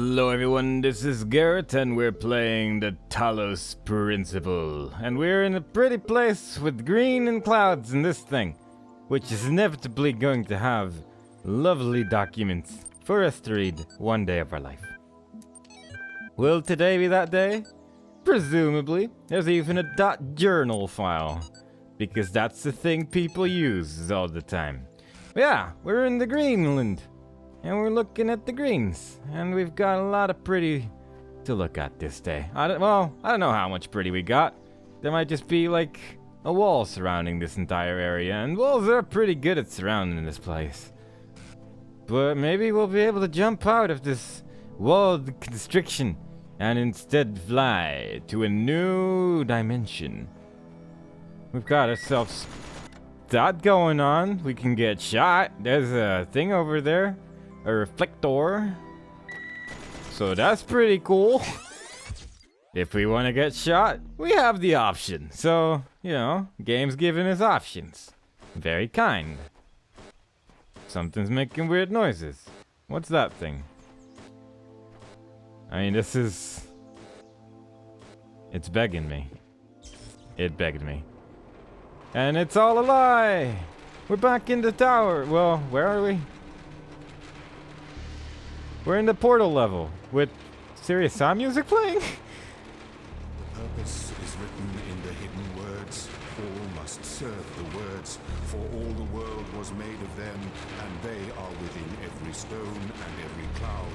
Hello everyone, this is Garrett and we're playing the Talos Principle. And we're in a pretty place with green and clouds in this thing, which is inevitably going to have lovely documents for us to read one day of our life. Will today be that day? Presumably. There's even a .journal file, because that's the thing people use all the time. But yeah, we're in the Greenland. And we're looking at the greens, and we've got a lot of pretty to look at this day. I don't know how much pretty we got. There might just be like a wall surrounding this entire area, and walls are pretty good at surrounding this place. But maybe we'll be able to jump out of this walled constriction and instead fly to a new dimension. We've got ourselves that going on. We can get shot. There's a thing over there. A reflector. So that's pretty cool. If we want to get shot, we have the option. So, you know, game's giving us options. Very kind. Something's making weird noises. What's that thing? I mean, it's begging me. It begged me. And it's all a lie! We're back in the tower. Well, where are we? We're in the portal level with serious sound music playing. The purpose is written in the hidden words. All must serve the words, for all the world was made of them, and they are within every stone and every cloud.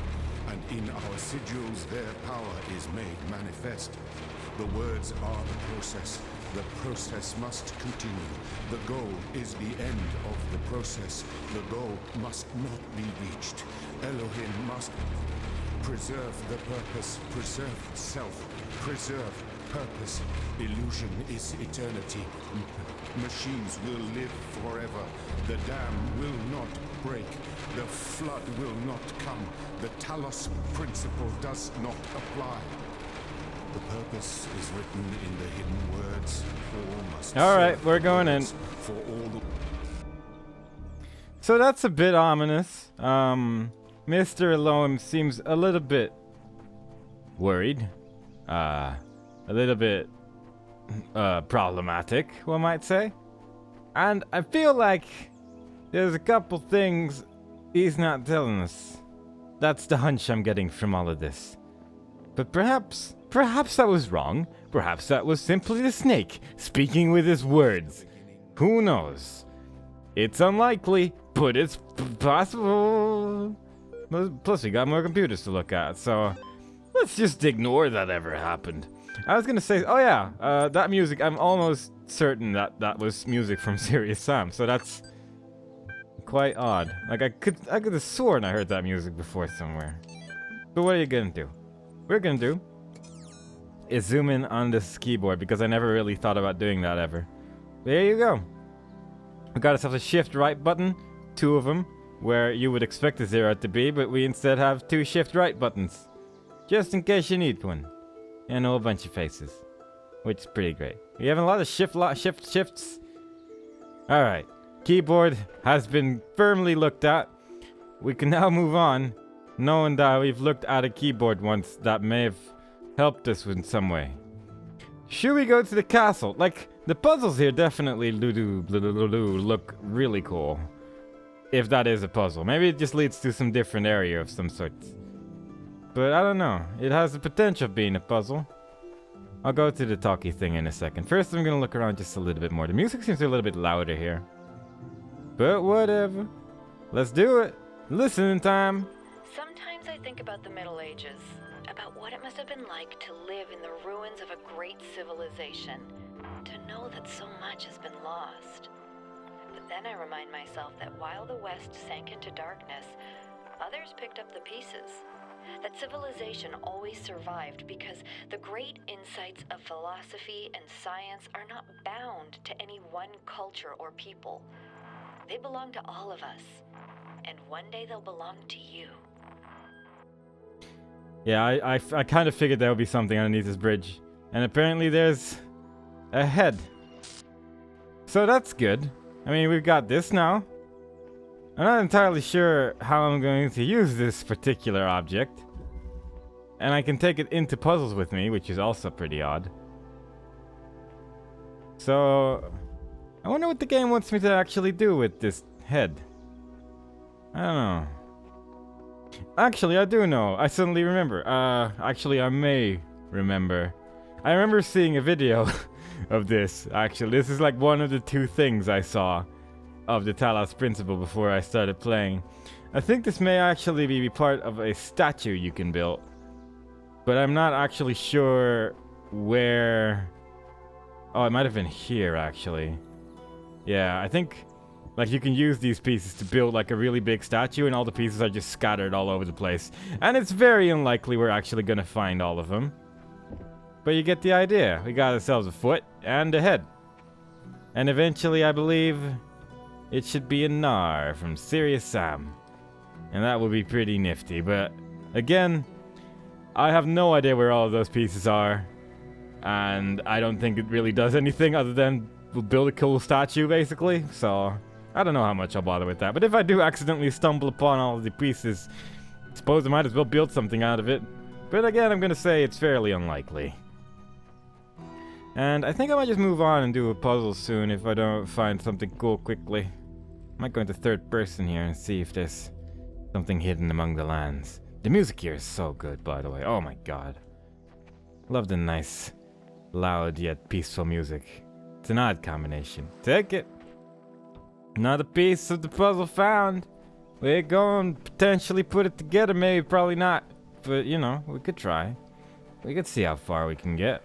And in our sigils their power is made manifest. The words are the process. The process must continue. The goal is the end of the process. The goal must not be reached. Elohim must preserve the purpose, preserve self, preserve purpose. Illusion is eternity. Machines will live forever. The dam will not break. The flood will not come. The Talos Principle does not apply. The purpose is written in the hidden words. All must Alright, we're going in. For all the... So that's a bit ominous. Mr. Elohim seems a little bit worried. A little bit problematic, one might say. And I feel like there's a couple things he's not telling us. That's the hunch I'm getting from all of this. But perhaps I was wrong. Perhaps that was simply the snake speaking with his words. Who knows? It's unlikely, but it's possible. Plus, we got more computers to look at, so let's just ignore that ever happened. I was gonna say, oh yeah, that music, I'm almost certain that was music from Serious Sam, so that's quite odd. Like, I could have sworn I heard that music before somewhere. But what are you gonna do? What we're gonna do is zoom in on this keyboard, because I never really thought about doing that ever. There you go. We got ourselves a shift right button, two of them, where you would expect a 0 to be, but we instead have two shift right buttons, just in case you need one, and a whole bunch of faces, which is pretty great. We have a lot of shifts. All right, keyboard has been firmly looked at. We can now move on, knowing that we've looked at a keyboard once that may have helped us in some way. Should we go to the castle? Like, the puzzles here definitely look really cool. If that is a puzzle. Maybe it just leads to some different area of some sort. But I don't know. It has the potential of being a puzzle. I'll go to the talkie thing in a second. First, I'm gonna look around just a little bit more. The music seems a little bit louder here. But whatever. Let's do it. Listening time. Sometimes I think about the Middle Ages, about what it must have been like to live in the ruins of a great civilization, to know that so much has been lost. But then I remind myself that while the West sank into darkness, others picked up the pieces. That civilization always survived because the great insights of philosophy and science are not bound to any one culture or people. They belong to all of us, and one day they'll belong to you. Yeah, I kind of figured there would be something underneath this bridge. And apparently there's a head. So that's good. I mean, we've got this now. I'm not entirely sure how I'm going to use this particular object. And I can take it into puzzles with me, which is also pretty odd. So, I wonder what the game wants me to actually do with this head. I don't know. Actually, I do know. I suddenly remember. Actually, I may remember. I remember seeing a video of this, actually. This is like one of the two things I saw of the Talos Principle before I started playing. I think this may actually be part of a statue you can build. But I'm not actually sure where... Oh, it might have been here, actually. Yeah, I think... Like, you can use these pieces to build, like, a really big statue, and all the pieces are just scattered all over the place. And it's very unlikely we're actually gonna find all of them. But you get the idea. We got ourselves a foot and a head. And eventually, I believe, it should be a Gnar from Serious Sam. And that would be pretty nifty, but again, I have no idea where all of those pieces are. And I don't think it really does anything other than build a cool statue, basically. So, I don't know how much I'll bother with that. But if I do accidentally stumble upon all of the pieces, I suppose I might as well build something out of it. But again, I'm gonna say it's fairly unlikely. And I think I might just move on and do a puzzle soon if I don't find something cool quickly. I might go into third person here and see if there's something hidden among the lands. The music here is so good, by the way. Oh my god. Love the nice, loud yet peaceful music. It's an odd combination. Take it. Another piece of the puzzle found. We're going to potentially put it together, maybe, probably not. But, you know, we could try. We could see how far we can get.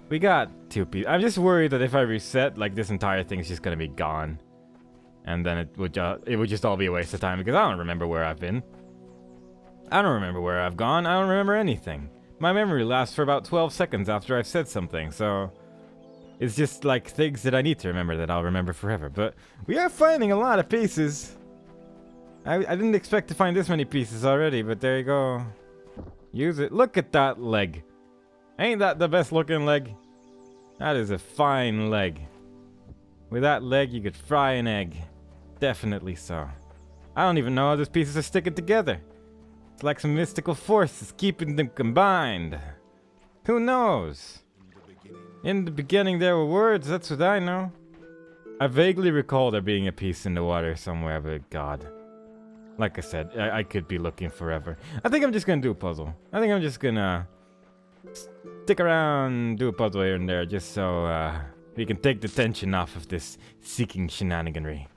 We got 2 pieces. I'm just worried that if I reset, like, this entire thing is just gonna be gone. And then it would just all be a waste of time, because I don't remember where I've been. I don't remember where I've gone. I don't remember anything. My memory lasts for about 12 seconds after I've said something, so... It's just like things that I need to remember that I'll remember forever. But we are finding a lot of pieces. I didn't expect to find this many pieces already, but there you go. Use it. Look at that leg. Ain't that the best looking leg? That is a fine leg. With that leg, you could fry an egg. Definitely so. I don't even know how these pieces are sticking together. It's like some mystical force is keeping them combined. Who knows? In the beginning there were words, that's what I know. I vaguely recall there being a piece in the water somewhere, but god. Like I said, I could be looking forever. I think I'm just gonna do a puzzle. I think I'm just gonna stick around, do a puzzle here and there, just so we can take the tension off of this seeking shenaniganry.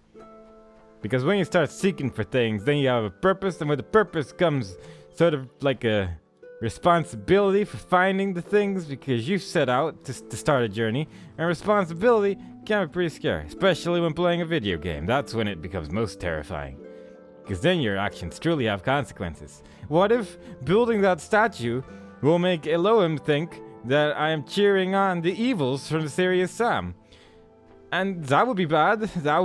Because when you start seeking for things, then you have a purpose, and with the purpose comes sort of like a responsibility for finding the things, because you set out to start a journey, and responsibility can be pretty scary, especially when playing a video game. That's when it becomes most terrifying, because then your actions truly have consequences. What if building that statue will make Elohim think that I am cheering on the evils from the Serious Sam? And that would be bad. That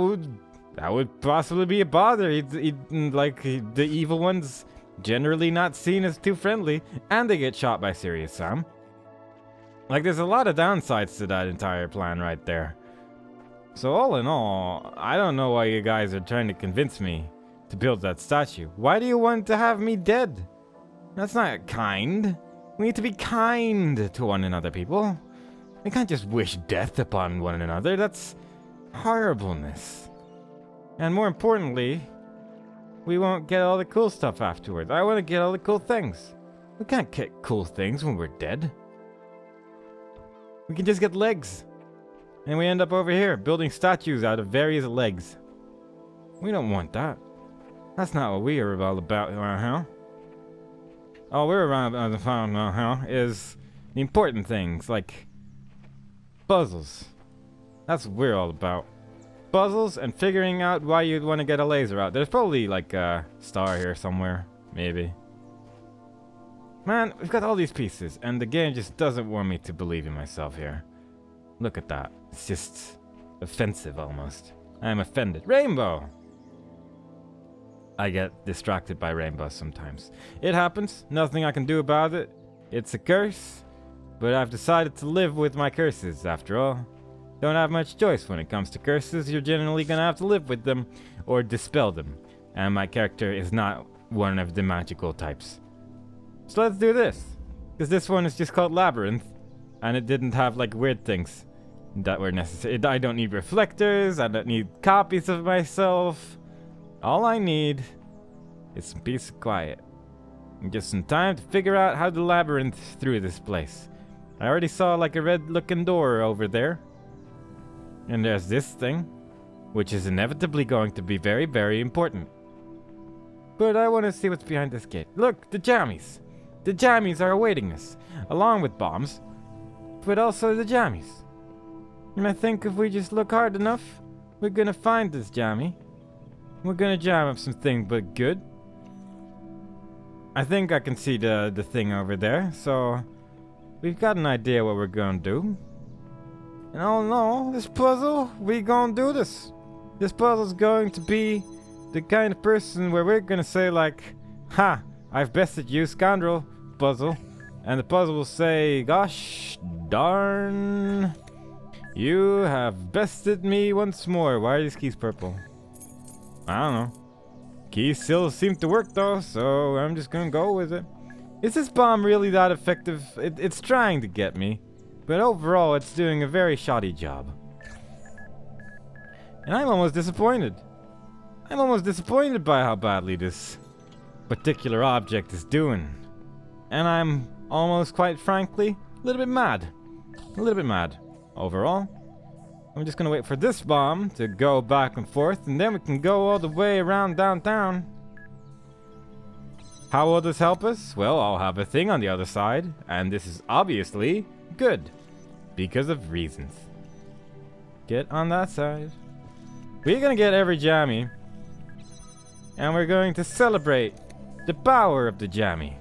would possibly be a bother. Like, the evil ones generally not seen as too friendly, and they get shot by Serious Sam. Like, there's a lot of downsides to that entire plan right there. So all in all, I don't know why you guys are trying to convince me to build that statue. Why do you want to have me dead? That's not kind. We need to be kind to one another, people. We can't just wish death upon one another. That's horribleness. And more importantly, we won't get all the cool stuff afterwards. I want to get all the cool things. We can't get cool things when we're dead. We can just get legs. And we end up over here, building statues out of various legs. We don't want that. That's not what we are all about around here. All we're around is the important things, like puzzles. That's what we're all about. Puzzles and figuring out why you'd want to get a laser out. There's probably like a star here somewhere, maybe. Man, we've got all these pieces, and the game just doesn't want me to believe in myself here. Look at that. It's just offensive almost. I am offended. Rainbow! I get distracted by rainbows sometimes. It happens. Nothing I can do about it. It's a curse. But I've decided to live with my curses, after all. Don't have much choice when it comes to curses. You're generally gonna have to live with them or dispel them. And my character is not one of the magical types. So let's do this. Because this one is just called Labyrinth. And it didn't have like weird things that were necessary. I don't need reflectors. I don't need copies of myself. All I need is some peace and quiet. And just some time to figure out how to labyrinth through this place. I already saw like a red looking door over there. And there's this thing, which is inevitably going to be very, very important. But I want to see what's behind this gate. Look, the jammies. The jammies are awaiting us, along with bombs, but also the jammies. And I think if we just look hard enough, we're gonna find this jammy. We're gonna jam up something but good. I think I can see the thing over there, so we've got an idea what we're gonna do. And all in all, this puzzle, we gonna do this. This puzzle's going to be the kind of person where we're gonna say like, ha, I've bested you, scoundrel, puzzle. And the puzzle will say, gosh darn, you have bested me once more. Why are these keys purple? I don't know. Keys still seem to work though, so I'm just gonna go with it. Is this bomb really that effective? It's trying to get me, but overall it's doing a very shoddy job. And I'm almost disappointed. I'm almost disappointed by how badly this particular object is doing. And I'm almost, quite frankly, a little bit mad. A little bit mad. Overall, I'm just gonna wait for this bomb to go back and forth, and then we can go all the way around downtown. How will this help us? Well, I'll have a thing on the other side, and this is obviously good. Because of reasons. Get on that side. We're gonna get every jammy. And we're going to celebrate the power of the jammy.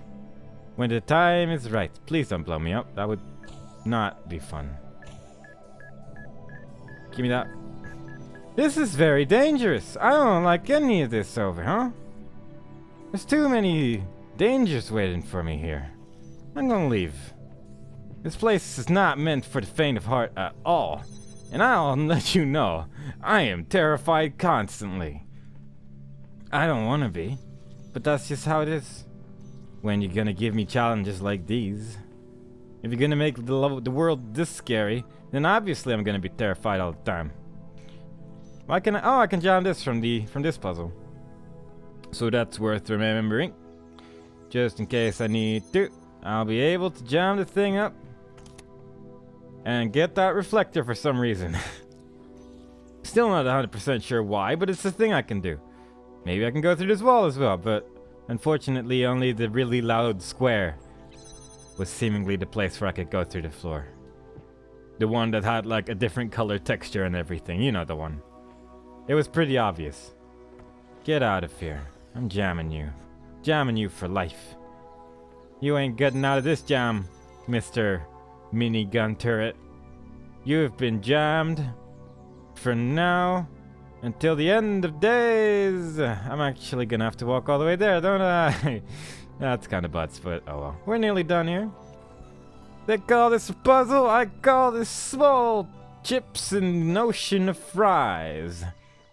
When the time is right. Please don't blow me up. That would not be fun. Give me that. This is very dangerous. I don't like any of this over, huh? There's too many dangers waiting for me here. I'm gonna leave. This place is not meant for the faint of heart at all. And I'll let you know, I am terrified constantly. I don't want to be, but that's just how it is. When you're gonna give me challenges like these. If you're gonna make the world this scary, then obviously I'm gonna be terrified all the time. Why can I can jam this from this puzzle. So that's worth remembering. Just in case I need to. I'll be able to jam the thing up. And get that reflector for some reason. Still not 100% sure why, but it's a thing I can do. Maybe I can go through this wall as well, but unfortunately only the really loud square was seemingly the place where I could go through the floor. The one that had like a different color texture and everything, you know the one. It was pretty obvious. Get out of here. I'm jamming you. Jamming you for life. You ain't getting out of this jam, Mr. Minigun Turret. You have been jammed for now until the end of days. I'm actually gonna have to walk all the way there, don't I? That's kind of butts, but oh well. We're nearly done here. They call this a puzzle. I call this small chips and an ocean of fries.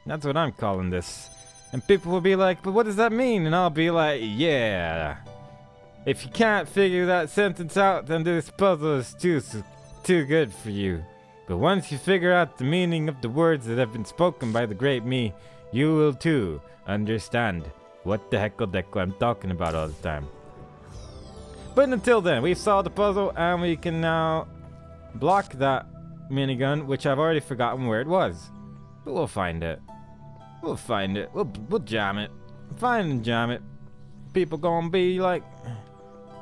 That's what I'm calling this. And people will be like, but what does that mean? And I'll be like, yeah. If you can't figure that sentence out, then this puzzle is too good for you. But once you figure out the meaning of the words that have been spoken by the great me, you will too understand what the heckle-deckle I'm talking about all the time. But until then, we've solved the puzzle and we can now block that minigun, which I've already forgotten where it was. But we'll find it. We'll find it. We'll jam it. Find and jam it. People gonna be like,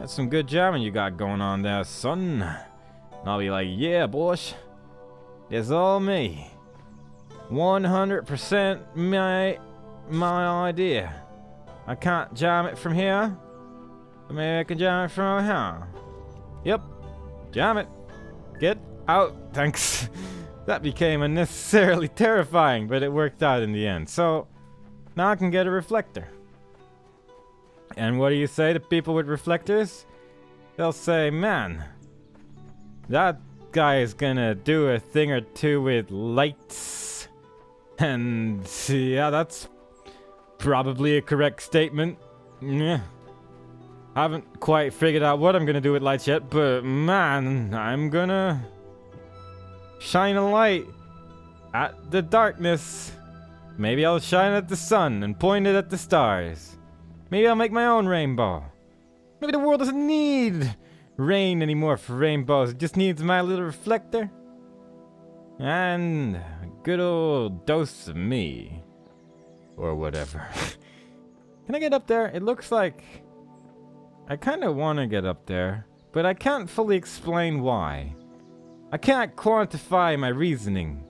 that's some good jamming you got going on there, son. And I'll be like, yeah, boss. It's all me. 100% my idea. I can't jam it from here. But maybe I can jam it from here. Yep. Jam it. Get out. Thanks. That became unnecessarily terrifying, but it worked out in the end. So, now I can get a reflector. And what do you say to people with reflectors? They'll say, man, that guy is gonna do a thing or two with lights. And yeah, that's probably a correct statement. Yeah. Haven't quite figured out what I'm gonna do with lights yet, but man, I'm gonna shine a light at the darkness. Maybe I'll shine at the sun and point it at the stars. Maybe I'll make my own rainbow. Maybe the world doesn't need rain anymore for rainbows. It just needs my little reflector. And a good old dose of me. Or whatever. Can I get up there? It looks like I kind of want to get up there, but I can't fully explain why. I can't quantify my reasoning,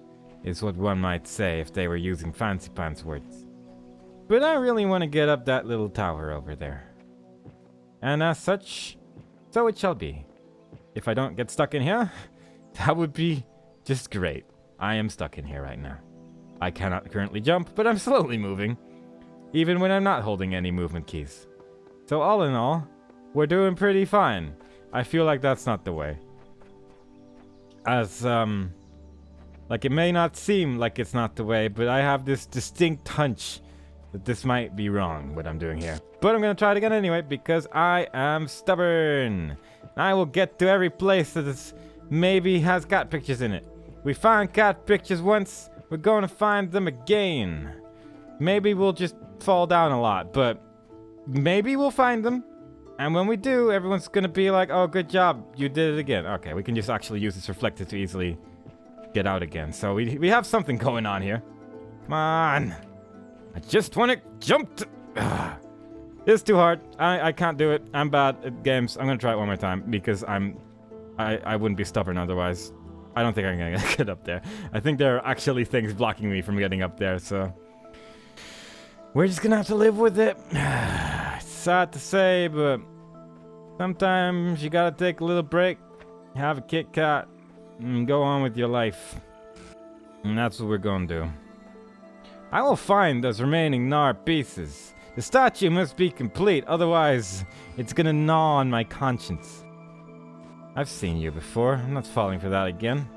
is what one might say if they were using fancy pants words. But I really want to get up that little tower over there. And as such, so it shall be. If I don't get stuck in here, that would be just great. I am stuck in here right now. I cannot currently jump, but I'm slowly moving, even when I'm not holding any movement keys. So all in all, we're doing pretty fine. I feel like that's not the way. As, like it may not seem like it's not the way, but I have this distinct hunch that this might be wrong, what I'm doing here. But I'm gonna try it again anyway, because I am stubborn. I will get to every place that is maybe has cat pictures in it. We found cat pictures once, we're gonna find them again. Maybe we'll just fall down a lot, but maybe we'll find them. And when we do, everyone's gonna be like, oh, good job, you did it again. Okay, we can just actually use this reflector to easily get out again. So we have something going on here. Come on. I just want to jump to... It's too hard. I can't do it. I'm bad at games. I'm gonna try it one more time because I wouldn't be stubborn otherwise. I don't think I'm gonna get up there. I think there are actually things blocking me from getting up there, so we're just gonna have to live with it. It's sad to say, but sometimes you gotta take a little break, have a Kit Kat, and go on with your life. And that's what we're gonna do. I will find those remaining Nar pieces. The statue must be complete, otherwise it's gonna gnaw on my conscience. I've seen you before. I'm not falling for that again.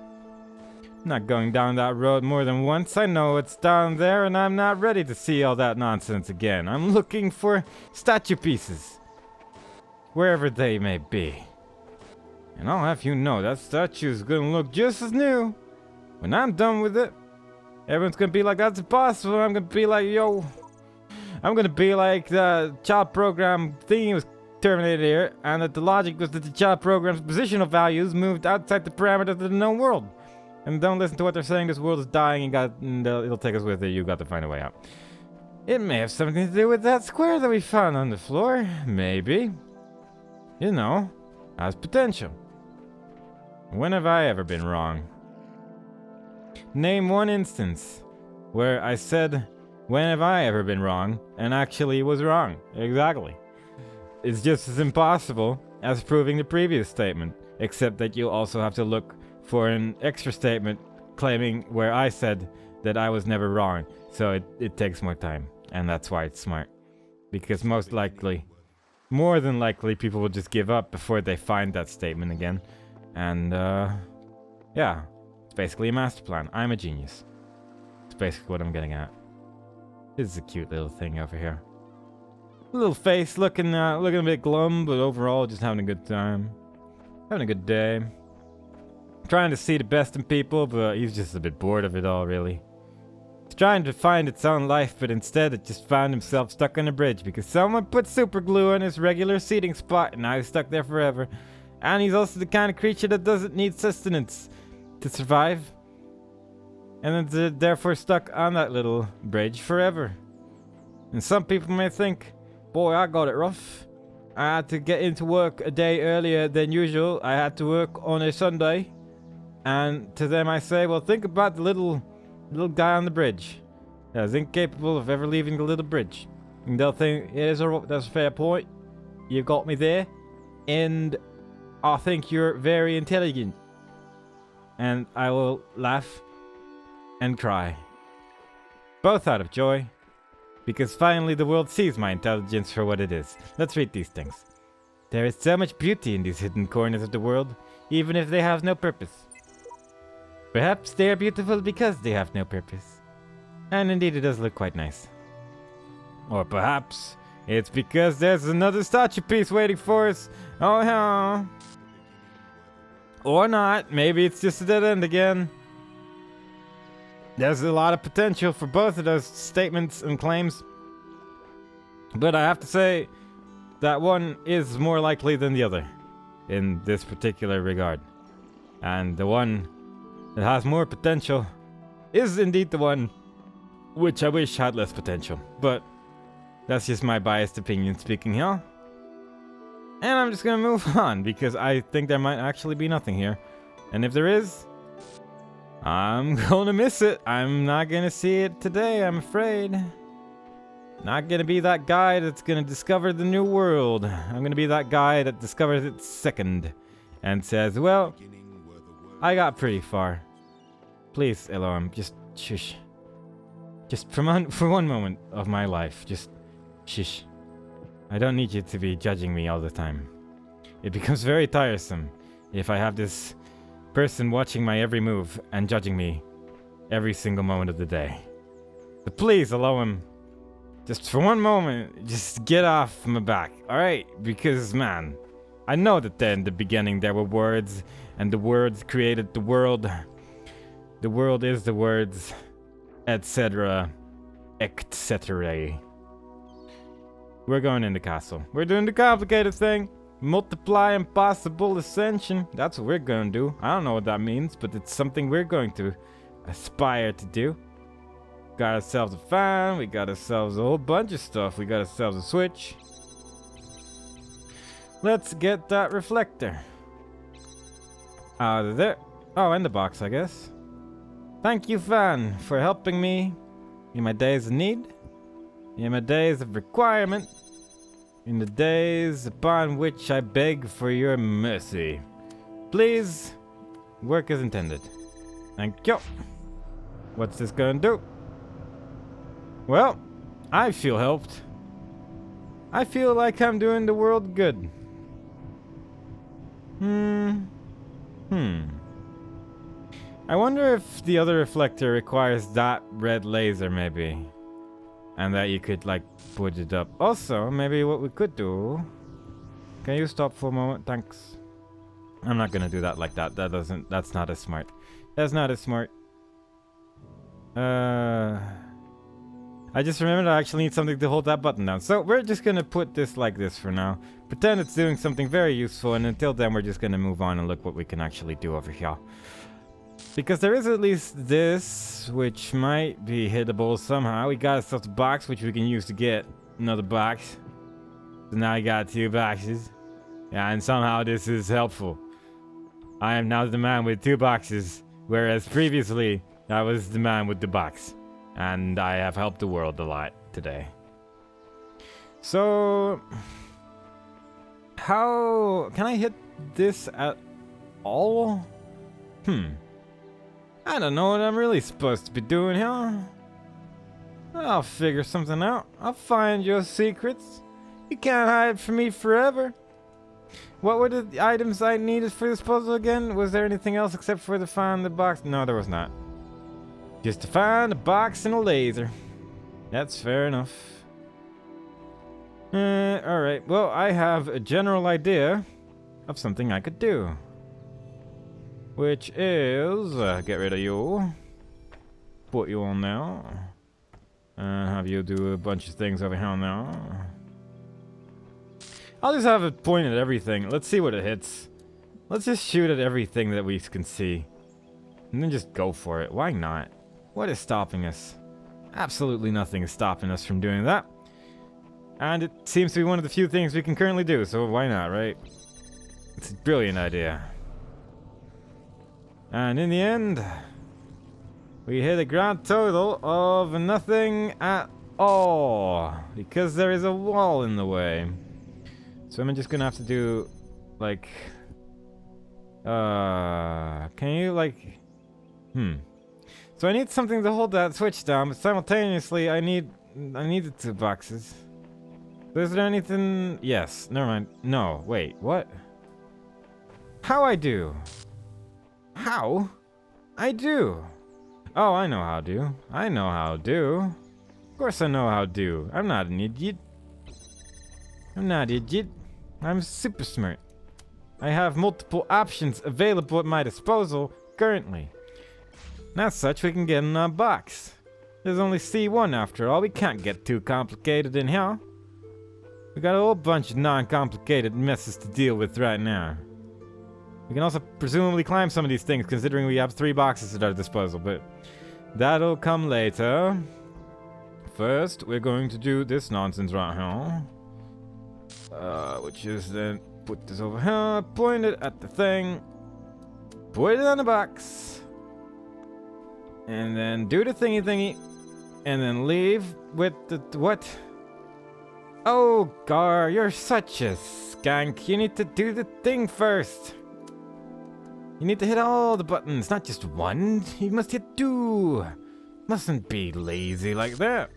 I'm not going down that road more than once. I know it's down there, and I'm not ready to see all that nonsense again. I'm looking for statue pieces, wherever they may be. And I'll have you know that statue's gonna look just as new when I'm done with it. Everyone's gonna be like, that's impossible. I'm gonna be like, yo. I'm gonna be like the child program thing was terminated here, and that the logic was that the child program's positional values moved outside the parameters of the known world. And don't listen to what they're saying. This world is dying, and it'll take us with it. You got to find a way out. It may have something to do with that square that we found on the floor. Maybe. You know, has potential. When have I ever been wrong? Name one instance where I said, when have I ever been wrong, and actually was wrong. Exactly. It's just as impossible as proving the previous statement, except that you also have to look for an extra statement claiming where I said that I was never wrong. So it takes more time, and that's why it's smart. Because most likely, more than likely, people will just give up before they find that statement again. And, yeah, it's basically a master plan. I'm a genius. It's basically what I'm getting at. This is a cute little thing over here. Little face looking a bit glum, but overall just having a good time. Having a good day. Trying to see the best in people, but he's just a bit bored of it all, really. It's trying to find its own life, but instead it just found himself stuck on a bridge because someone put super glue on his regular seating spot, and now he's stuck there forever. And he's also the kind of creature that doesn't need sustenance to survive. And it's therefore stuck on that little bridge forever. And some people may think, boy, I got it rough. I had to get into work a day earlier than usual. I had to work on a Sunday. And to them I say, well, think about the little guy on the bridge. That is incapable of ever leaving the little bridge. And they'll think, that's a fair point. You got me there. And I think you're very intelligent. And I will laugh and cry. Both out of joy. Because finally the world sees my intelligence for what it is. Let's read these things. There is so much beauty in these hidden corners of the world, even if they have no purpose. Perhaps they are beautiful because they have no purpose. And indeed it does look quite nice. Or perhaps It's because there's another statue piece waiting for us. Oh, yeah. Or not. Maybe it's just a dead end again. There's a lot of potential for both of those statements and claims. But I have to say that one is more likely than the other in this particular regard. And the one that has more potential is indeed the one which I wish had less potential. But that's just my biased opinion speaking here. And I'm just gonna move on because I think there might actually be nothing here. And if there is, I'm gonna miss it. I'm not gonna see it today, I'm afraid. Not gonna be that guy that's gonna discover the new world. I'm gonna be that guy that discovers it second and says, well, I got pretty far. Please, Elohim, just shush. Just for one moment of my life, just shush. I don't need you to be judging me all the time. It becomes very tiresome if I have this person watching my every move and judging me every single moment of the day. So please, Elohim, just for one moment, just get off my back, alright? Because, man, I know that in the beginning there were words, and the words created the world. The world is the words, etc., etc. We're going in the castle. We're doing the complicated thing. Multiply impossible ascension. That's what we're going to do. I don't know what that means, but it's something we're going to aspire to do. Got ourselves a fan. We got ourselves a whole bunch of stuff. We got ourselves a switch. Let's get that reflector out of there. Oh, and the box, I guess. Thank you, fan, for helping me in my days of need, in my days of requirement, in the days upon which I beg for your mercy. Please, work as intended. Thank you. What's this gonna do? Well, I feel helped. I feel like I'm doing the world good. I wonder if the other reflector requires that red laser, maybe. And that you could, like, put it up. Also, maybe what we could do... Can you stop for a moment? Thanks. I'm not gonna do that like that. That's not as smart. That's not as smart. I just remembered I actually need something to hold that button down. So we're just gonna put this like this for now. Pretend it's doing something very useful, and until then we're just gonna move on and look what we can actually do over here. Because there is at least this, which might be hittable somehow. We got ourselves a box, which we can use to get another box. So now I got 2 boxes. Yeah, and somehow this is helpful. I am now the man with 2 boxes, whereas previously I was the man with the box. And I have helped the world a lot today. So... how... can I hit this at all? I don't know what I'm really supposed to be doing here. I'll figure something out. I'll find your secrets. You can't hide from me forever. What were the items I needed for this puzzle again? Was there anything else except for to find the box? No, there was not. Just to find a box and a laser. That's fair enough. Alright. Well, I have a general idea of something I could do. Which is... get rid of you. Put you on now. Have you do a bunch of things over here now. I'll just have it point at everything. Let's see what it hits. Let's just shoot at everything that we can see. And then just go for it. Why not? What is stopping us? Absolutely nothing is stopping us from doing that. And it seems to be one of the few things we can currently do, so why not, right? It's a brilliant idea. And in the end, we hit a grand total of nothing at all. Because there is a wall in the way. So I'm just gonna have to do, like... can you, like... So I need something to hold that switch down, but simultaneously I need the 2 boxes. So is there anything... Yes, never mind. No, wait, what? How I do? How? I do. Oh, I know how to. I know how to. Of course I know how to. I'm not an idiot. I'm not idiot. I'm super smart. I have multiple options available at my disposal currently. And as such, we can get in a box. There's only C1 after all. We can't get too complicated in here. We got a whole bunch of non-complicated messes to deal with right now. We can also presumably climb some of these things considering we have 3 boxes at our disposal, but that'll come later. First, we're going to do this nonsense right here. Which is then put this over here, point it at the thing, put it on the box, and then do the thingy, and then leave with the what? Oh, Gar, you're such a skank. You need to do the thing first. You need to hit all the buttons, not just one. You must hit 2. Mustn't be lazy like that.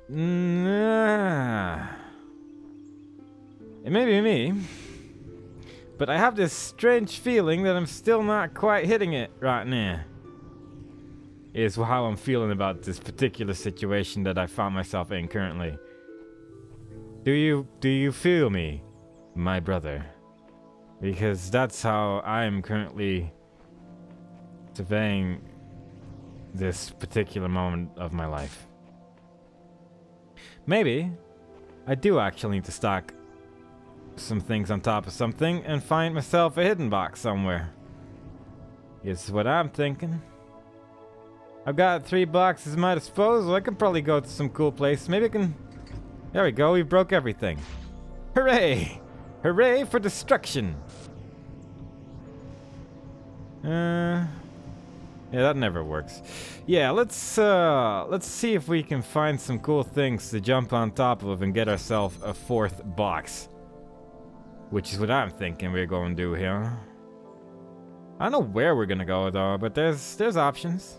Nah. It may be me, but I have this strange feeling that I'm still not quite hitting it right now. Is how I'm feeling about this particular situation that I found myself in currently. Do you feel me, my brother? Because that's how I'm currently surveying this particular moment of my life. Maybe I do actually need to stack some things on top of something and find myself a hidden box somewhere. Is what I'm thinking. I've got 3 boxes at my disposal. I can probably go to some cool place. Maybe I can... There we go. We broke everything. Hooray! Hooray for destruction! Yeah, that never works. Yeah, let's see if we can find some cool things to jump on top of and get ourselves a 4th box. Which is what I'm thinking we're going to do here. I don't know where we're going to go though, but there's options.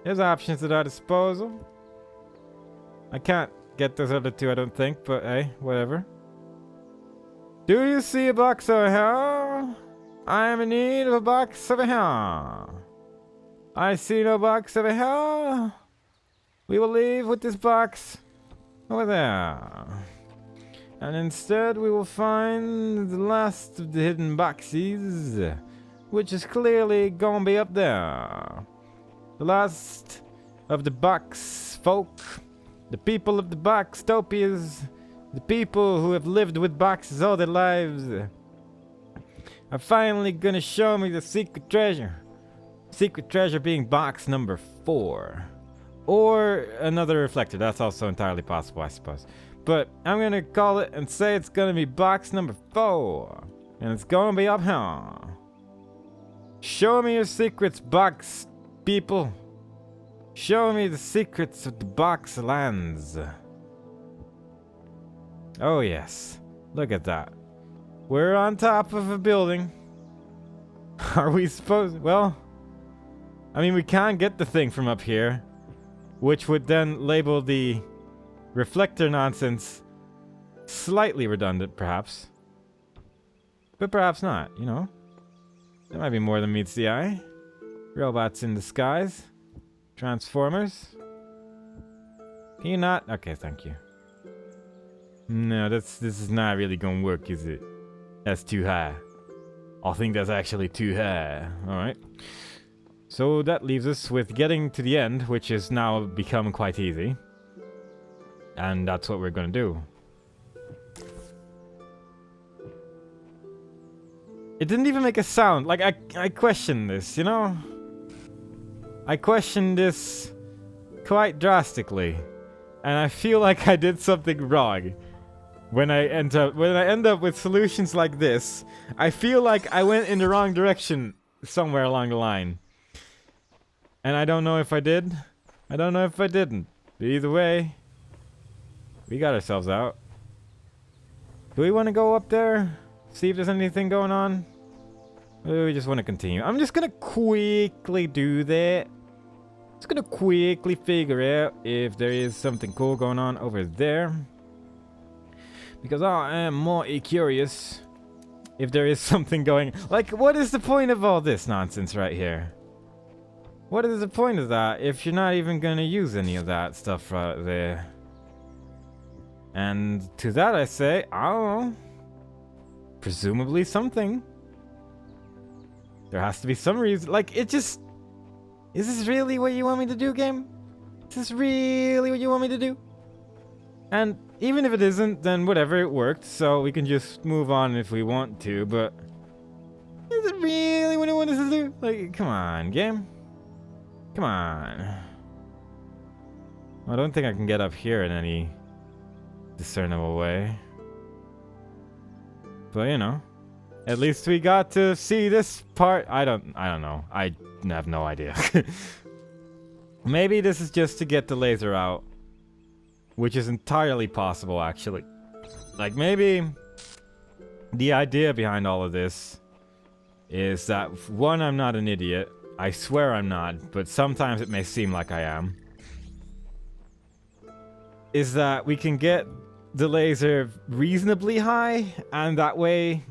There's options at our disposal. I can't get those other 2, I don't think, but hey, whatever. Do you see a box over here? I am in need of a box over here. I see no box over here. We will leave with this box over there. And instead we will find the last of the hidden boxes, which is clearly gonna be up there. The last of the box folk, the people of the boxtopias, the people who have lived with boxes all their lives, are finally gonna show me the secret treasure. Secret treasure being box number 4. Or another reflector, that's also entirely possible, I suppose. But I'm gonna call it and say it's gonna be box number 4. And it's gonna be up here. Show me your secrets, box people. Show me the secrets of the box lands. Oh yes, look at that. We're on top of a building. Are we supposed... Well, I mean, we can get the thing from up here, which would then label the reflector nonsense slightly redundant, perhaps. But perhaps not, you know? There might be more than meets the eye. Robots in disguise. Transformers. Can you not? Okay, thank you. No, this is not really gonna work, is it? That's too high. I think that's actually too high. Alright. So that leaves us with getting to the end, which has now become quite easy. And that's what we're gonna do. It didn't even make a sound. Like, I questioned this, you know? I questioned this quite drastically. And I feel like I did something wrong. When I end up with solutions like this, I feel like I went in the wrong direction somewhere along the line. And I don't know if I did. I don't know if I didn't. But either way, we got ourselves out. Do we want to go up there? See if there's anything going on? Or we just want to continue? I'm just going to quickly do that. Just going to quickly figure out if there is something cool going on over there. Because I am more curious if there is something going... Like, what is the point of all this nonsense right here? What is the point of that if you're not even going to use any of that stuff right there? And to that I say, I don't know. Presumably something. There has to be some reason. Like, it just... Is this really what you want me to do, game? Is this really what you want me to do? And even if it isn't, then whatever, it worked. So we can just move on if we want to, but... Is it really what I want us to do? Like, come on, game. Come on. I don't think I can get up here in any discernible way. But, you know. At least we got to see this part. I don't know. I have no idea. Maybe this is just to get the laser out. Which is entirely possible, actually. Like, maybe the idea behind all of this is that, one, I'm not an idiot. I swear I'm not, but sometimes it may seem like I am. Is that we can get the laser reasonably high, and that way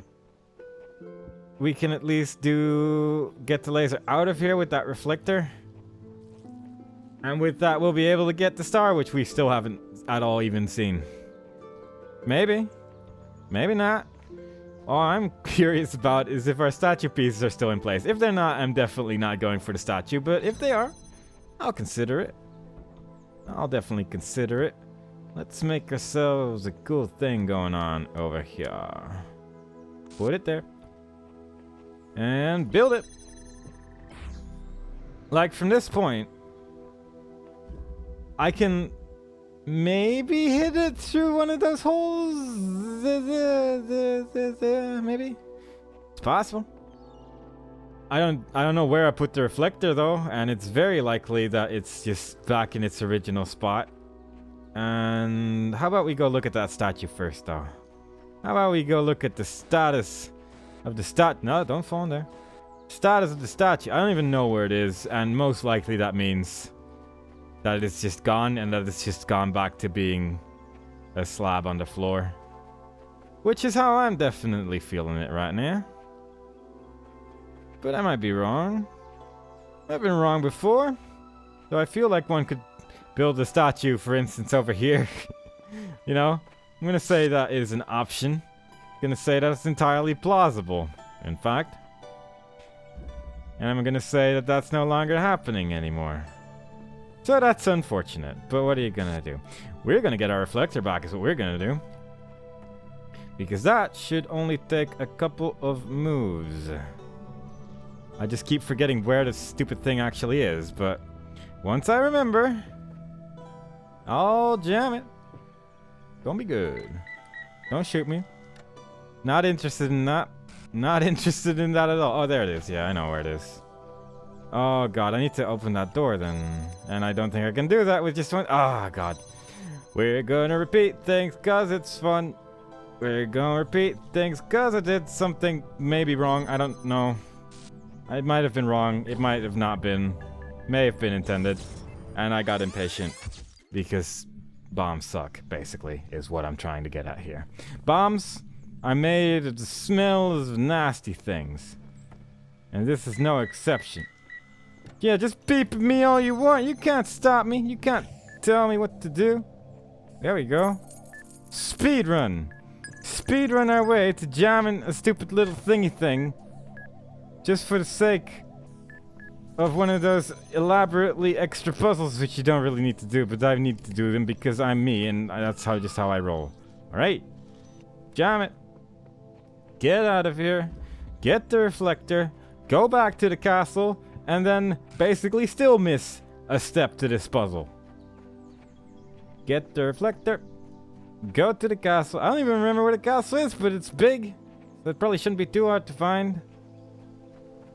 we can at least get the laser out of here with that reflector. And with that, we'll be able to get the star, which we still haven't at all even seen. Maybe. Maybe not. All I'm curious about is if our statue pieces are still in place. If they're not, I'm definitely not going for the statue. But if they are, I'll consider it. I'll definitely consider it. Let's make ourselves a cool thing going on over here. Put it there. And build it. Like, from this point, I can maybe hit it through one of those holes. Maybe it's possible. I don't know where I put the reflector though, and it's very likely that it's just back in its original spot. And how about we go look at that statue first, though? How about we go look at the status of the No, don't fall in there. Status of the statue. I don't even know where it is, and most likely that means that it's just gone, and that it's just gone back to being a slab on the floor. Which is how I'm definitely feeling it right now. But I might be wrong. I've been wrong before. Though I feel like one could build a statue, for instance, over here. You know? I'm gonna say that is an option. I'm gonna say that it's entirely plausible, in fact. And I'm gonna say that that's no longer happening anymore. So that's unfortunate, but what are you gonna do? We're gonna get our reflector back is what we're gonna do. Because that should only take a couple of moves. I just keep forgetting where this stupid thing actually is, but once I remember, I'll jam it. Don't be good. Don't shoot me. Not interested in that. Not interested in that at all. Oh, there it is. Yeah, I know where it is. Oh, God. I need to open that door then. And I don't think I can do that with just one. Oh, God. We're gonna repeat things because it's fun. We're gonna repeat things because I did something maybe wrong. I don't know. It might have been wrong. It might have not been. May have been intended. And I got impatient. Because bombs suck, basically, is what I'm trying to get at here. Bombs are made of the smell of nasty things. And this is no exception. Yeah, just beep at me all you want. You can't stop me. You can't tell me what to do. There we go. Speedrun. Speedrun our way to jamming a stupid little thingy thing. Just for the sake of one of those elaborately extra puzzles which you don't really need to do, but I need to do them because I'm me and that's just how I roll. Alright? Jam it. Get out of here. Get the reflector. Go back to the castle. And then basically still miss a step to this puzzle. Get the reflector. Go to the castle. I don't even remember where the castle is, but it's big. So it probably shouldn't be too hard to find.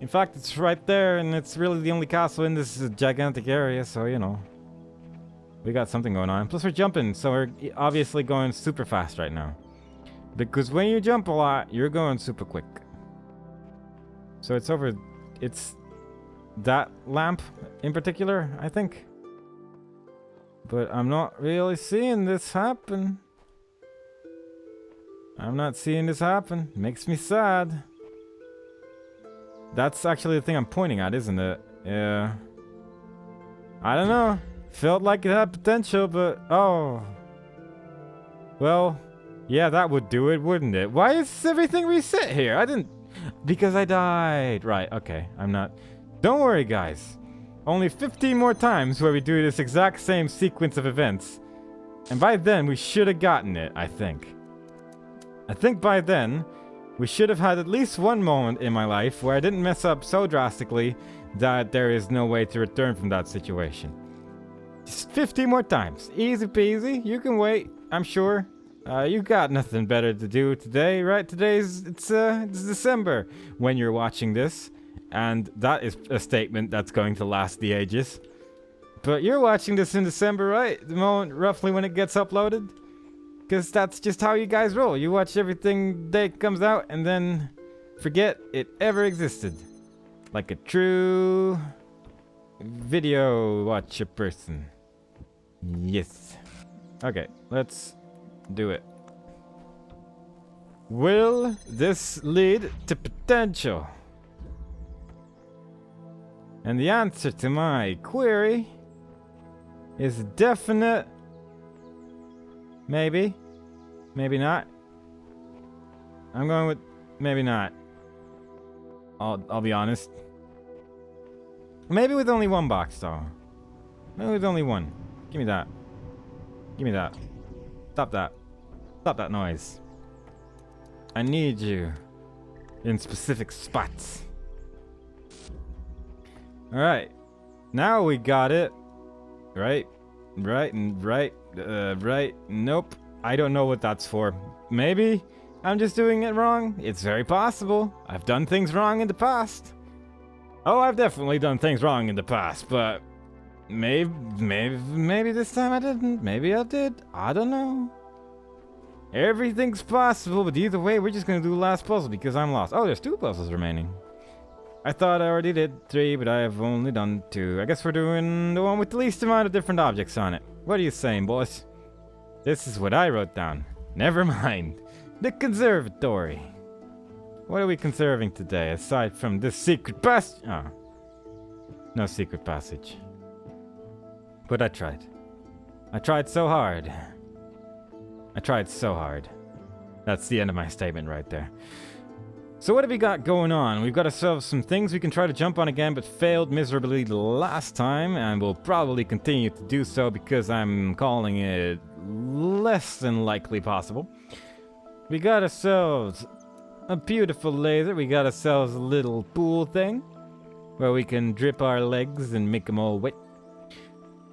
In fact, it's right there, and it's really the only castle in this gigantic area, so, you know. We got something going on. Plus, we're jumping, so we're obviously going super fast right now. Because when you jump a lot, you're going super quick. So it's over... It's that lamp in particular, I think. But I'm not really seeing this happen. I'm not seeing this happen. Makes me sad. That's actually the thing I'm pointing at, isn't it? Yeah. I don't know. Felt like it had potential, but... Oh. Well, yeah, that would do it, wouldn't it? Why is everything reset here? I didn't... Because I died. Right, okay. I'm not... Don't worry, guys. Only 15 more times where we do this exact same sequence of events. And by then, we should have gotten it, I think. I think by then, we should have had at least one moment in my life where I didn't mess up so drastically that there is no way to return from that situation. Just 15 more times. Easy peasy. You can wait, I'm sure. You got nothing better to do today, right? It's December when you're watching this. And that is a statement that's going to last the ages. But you're watching this in December, right? The moment roughly when it gets uploaded? Because that's just how you guys roll. You watch everything the day it comes out and then forget it ever existed. Like a true video watcher person. Yes. Okay, let's do it. Will this lead to potential? And the answer to my query is a definite maybe. Maybe not. I'm going with maybe not. I'll be honest. Maybe with only one box though. Maybe with only one. Give me that. Give me that. Stop that. Stop that noise. I need you in specific spots. Alright. Now we got it. Right. Right. Nope. I don't know what that's for. Maybe I'm just doing it wrong. It's very possible. I've done things wrong in the past. Oh, I've definitely done things wrong in the past, but maybe this time I didn't. Maybe I did. I don't know. Everything's possible, but either way, we're just gonna do the last puzzle because I'm lost. Oh, there's 2 puzzles remaining. I thought I already did 3, but I have only done 2. I guess we're doing the one with the least amount of different objects on it. What are you saying, boss? This is what I wrote down. Never mind. The conservatory. What are we conserving today, aside from this secret passage? Oh. No secret passage. But I tried. I tried so hard. I tried so hard. That's the end of my statement right there. So what have we got going on? We've got ourselves some things we can try to jump on again, but failed miserably the last time, and we'll probably continue to do so because I'm calling it less than likely possible. We got ourselves a beautiful laser. We got ourselves a little pool thing where we can drip our legs and make them all wet.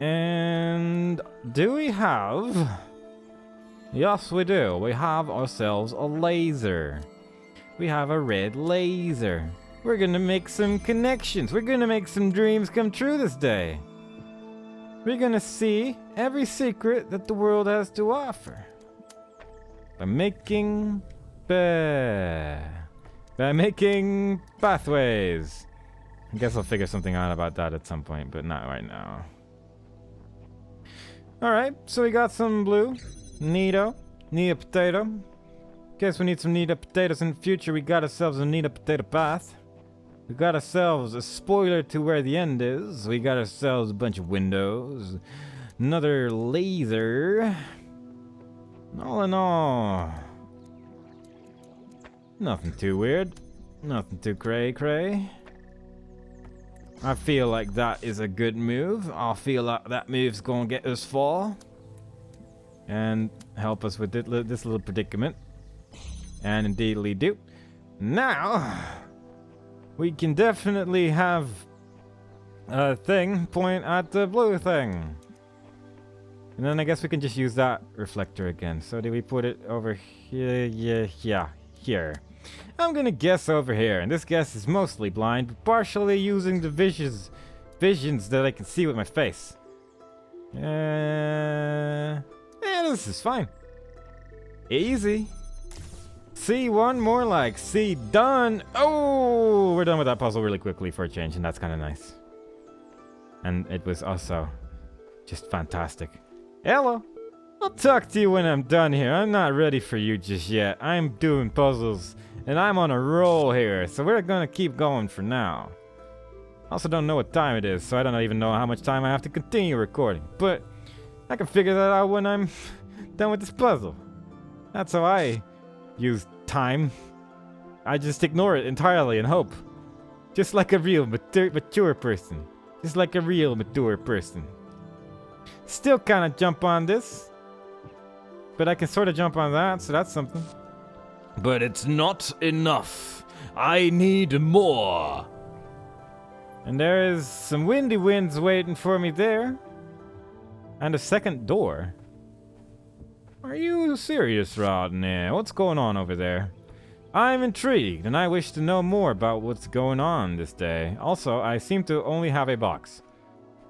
And do we have... Yes, we do. We have ourselves a laser. We have a red laser. We're gonna make some connections. We're gonna make some dreams come true this day. We're gonna see every secret that the world has to offer. By making pathways. I guess I'll figure something out about that at some point, but not right now. Alright, so we got some blue. Neato. Need a potato. Guess we need some neato potatoes in the future. We got ourselves a neato potato path. We got ourselves a spoiler to where the end is. We got ourselves a bunch of windows. Another laser. All in all, nothing too weird. Nothing too cray-cray. I feel like that is a good move. I feel like that move's gonna get us far. And help us with this little predicament. And indeedly do. Now, we can definitely have a thing point at the blue thing. And then I guess we can just use that reflector again. So do we put it over here? Yeah, here. I'm gonna guess over here. And this guess is mostly blind, but partially using the visions that I can see with my face. Yeah, this is fine. Easy. See, one more like see done. Oh, we're done with that puzzle really quickly for a change, and that's kind of nice. And it was also just fantastic. Hello. I'll talk to you when I'm done here. I'm not ready for you just yet. I'm doing puzzles, and I'm on a roll here, so we're gonna keep going for now. Also don't know what time it is, so I don't even know how much time I have to continue recording, but I can figure that out when I'm done with this puzzle. That's how I use time. I just ignore it entirely and hope. Just like a real mature person. Just like a real mature person. Still kind of jump on this. But I can sort of jump on that, so that's something. But it's not enough. I need more. And there is some windy winds waiting for me there. And a second door. Are you serious, Rodney? What's going on over there? I'm intrigued, and I wish to know more about what's going on this day. Also, I seem to only have a box.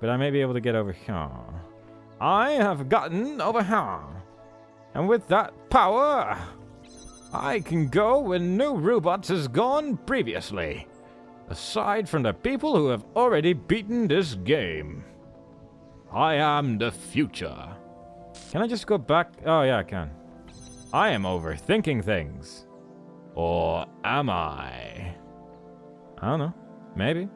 But I may be able to get over here. I have gotten over here. And with that power, I can go where no robot has gone previously. Aside from the people who have already beaten this game. I am the future. Can I just go back? Oh yeah, I can. I am overthinking things. Or am I? I don't know. Maybe.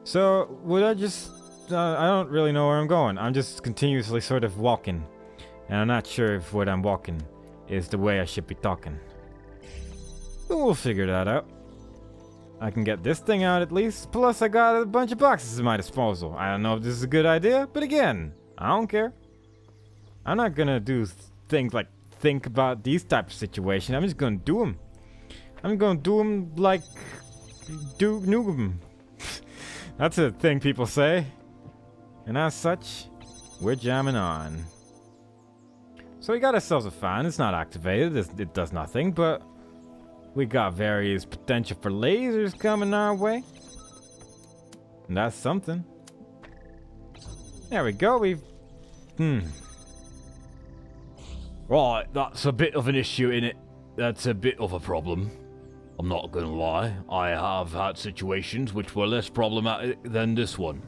So, would I just... I don't really know where I'm going. I'm just continuously sort of walking. And I'm not sure if what I'm walking is the way I should be talking. But we'll figure that out. I can get this thing out at least. Plus, I got a bunch of boxes at my disposal. I don't know if this is a good idea, but again, I don't care. I'm not gonna do things like think about these type of situations. I'm just gonna do them. I'm gonna do them like do them. That's a thing people say. And as such, we're jamming on. So we got ourselves a fan. It's not activated. It does nothing, but we got various potential for lasers coming our way. And that's something. There we go. Right, that's a bit of an issue, innit? That's a bit of a problem. I'm not gonna lie. I have had situations which were less problematic than this one.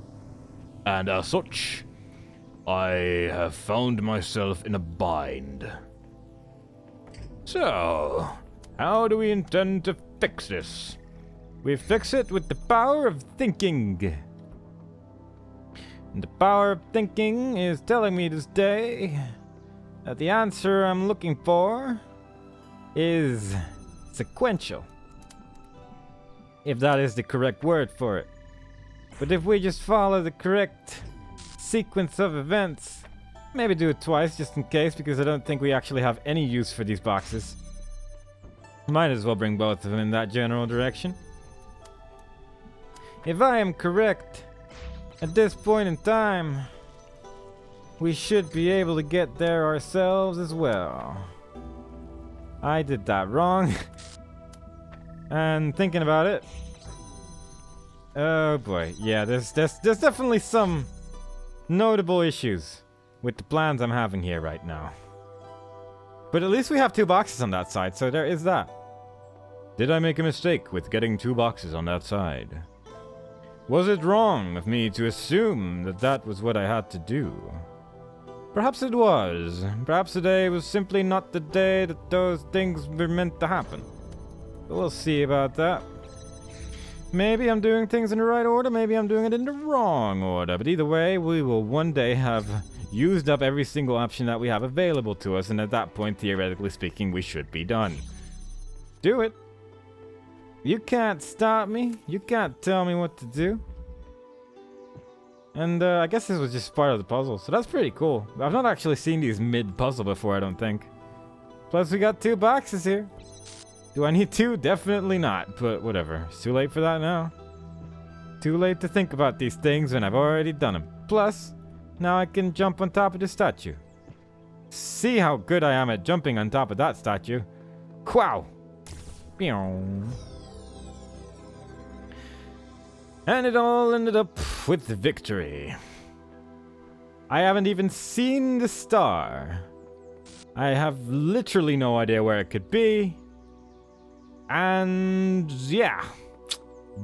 And as such, I have found myself in a bind. So, how do we intend to fix this? We fix it with the power of thinking. And the power of thinking is telling me this day that the answer I'm looking for is sequential. If that is the correct word for it. But if we just follow the correct sequence of events, maybe do it twice just in case, because I don't think we actually have any use for these boxes. Might as well bring both of them in that general direction. If I am correct, at this point in time, we should be able to get there ourselves as well. I did that wrong. And thinking about it, oh boy, yeah, there's definitely some notable issues with the plans I'm having here right now. But at least we have 2 boxes on that side, so there is that. Did I make a mistake with getting 2 boxes on that side? Was it wrong of me to assume that that was what I had to do? Perhaps it was. Perhaps today was simply not the day that those things were meant to happen. But we'll see about that. Maybe I'm doing things in the right order, maybe I'm doing it in the wrong order. But either way, we will one day have used up every single option that we have available to us, and at that point, theoretically speaking, we should be done. Do it. You can't stop me. You can't tell me what to do. And I guess this was just part of the puzzle, so that's pretty cool. I've not actually seen these mid-puzzle before, I don't think. Plus, we got 2 boxes here. Do I need 2? Definitely not, but whatever. It's too late for that now. Too late to think about these things when I've already done them. Plus, now I can jump on top of the statue. See how good I am at jumping on top of that statue. Wow! And it all ended up with victory. I haven't even seen the star. I have literally no idea where it could be. And yeah,